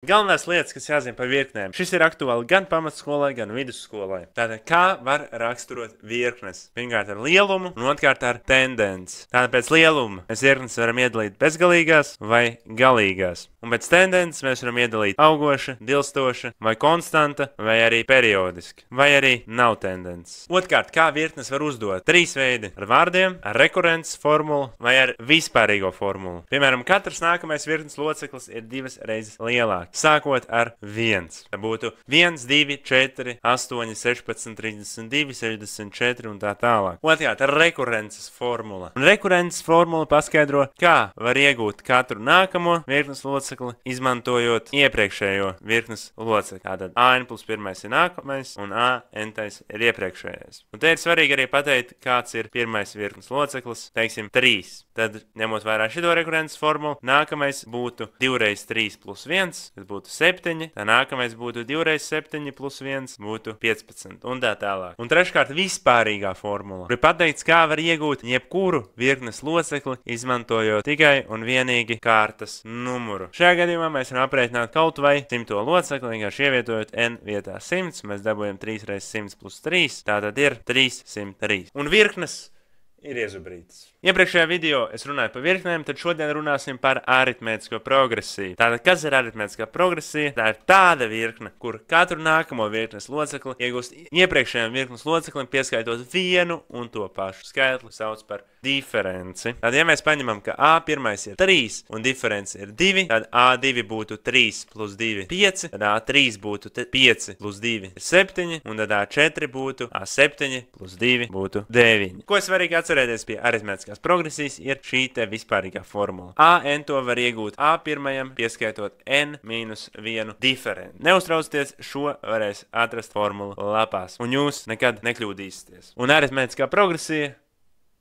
Galvenās lietas, kas jāzina par virknēm. Šis ir aktuāli gan pamatskolai, gan vidusskolai. Tātad, kā var raksturot virknes? Pirmkārt ar lielumu, un otrkārt ar tendenci. Tātad pēc lieluma mēs virknes varam iedalīt bezgalīgās vai galīgās. Un pēc tendences mēs varam iedalīt augoša, dilstoša, vai konstanta, vai arī periodiski, vai arī nav tendences. Otrkārt, kā virknes var uzdot? Trīs veidi - ar vārdiem, ar rekurences formulu vai ar vispārīgo formulu. Piemēram, katrs nākamais virknes loceklis ir 2 reizes lielāks. Sākot ar 1. Tā būtu 1, 2, 4, 8, 16, 32, 64 un tā tālāk. Otrkārt, ar rekurences formula. Un rekurences formula paskaidro, kā var iegūt katru nākamo virknes locekli, izmantojot iepriekšējo virknes locekli. Tātad AN plus 1 ir nākamais un AN ir iepriekšējais. Un te ir svarīgi arī pateikt, kāds ir pirmais virknes loceklis, teiksim 3. Tad, ņemot vērā šito rekurences formulu, nākamais būtu 2 reiz 3 plus 1, tas būtu 7, tā nākamais būtu 2 reiz 7 plus 1, būtu 15 un tā tālāk. Un treškārt vispārīgā formula, kur ir pateikts, kā var iegūt jebkuru virknes locekli, izmantojot tikai un vienīgi kārtas numuru. Šajā gadījumā mēs varam aprēķināt kaut vai 100 locekli, vienkārši ievietojot n vietā 100, mēs dabūjam 3 reiz 100 plus 3, tātad ir 303. Un virknes ir iezubrītas. Iepriekšējā video es runāju par virknēm, tad šodien runāsim par aritmētisko progresiju. Tātad, kas ir aritmētiskā progresija? Tā ir tāda virkne, kur katru nākamo virknes locekli iegūst iepriekšējiem virknes loceklim, pieskaitot vienu un to pašu skaitli, sauc par diferenci. Tad, ja mēs paņemam, ka A1 ir 3 un diference ir 2, tad A2 būtu 3 plus 2 - 5, tad A3 būtu 5 plus 2 ir 7, un tad A4 būtu A7 plus 2 būtu 9. Ko svarīgi atcerēties pie aritmētiskās progresijas ir šī te vispārīgā formula. AN to var iegūt A1, pieskaitot n-1 diferenci. Neuztraucieties, šo varēs atrast formulu lapās, un jūs nekad nekļūdīsieties. Un aritmētiskā progresija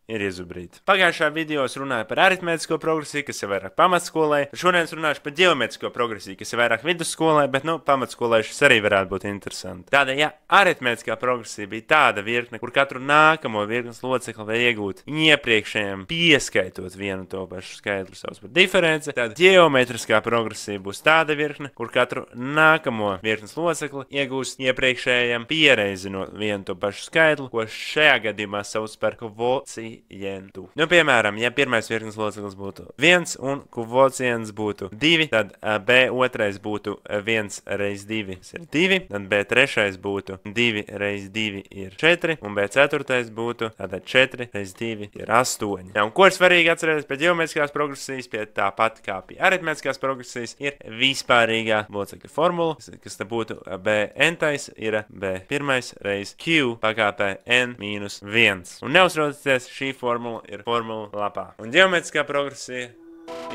ir iezubrīta. Pagājušā video es runāju par aritmētisko progresiju, kas ir vairāk pamatskolai. Šodien es runāšu par ģeometrisko progresiju, kas ir vairāk vidusskolai, bet, pamatskolai šis arī varētu būt interesanti. Tātad, ja aritmētiskā progresija bija tāda virkne, kur katru nākamo virknes locekli var iegūt iepriekšējiem, pieskaitot vienu to pašu skaitli, sauc par diferenci, tad ģeometriskā progresija būs tāda virkne, kur katru nākamo virknes locekli iegūst iepriekšējiem, piereizinot vienu to pašu skaitli, ko šajā gadījumā sauc par kvocientu. Piemēram, ja pirmais virknes loceklis būtu 1 un kvocients būtu 2, tad B2 būtu 1 reiz 2 ir 2, tad B3 būtu 2 reiz 2 ir 4, un B4 būtu tātad 4 reiz 2 ir 8. Un ko ir svarīgi atcerēties pie ģeometriskās progresijas, pie tāpat kā pie aritmētiskās progresijas, ir vispārīgā locekļa formula, kas te būtu BN ir B1 reiz Q pakāpē N-1. Un neuztraucieties, šī formula ir formula lapā. Un ģeometriskā progresija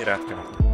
ir atkārtota.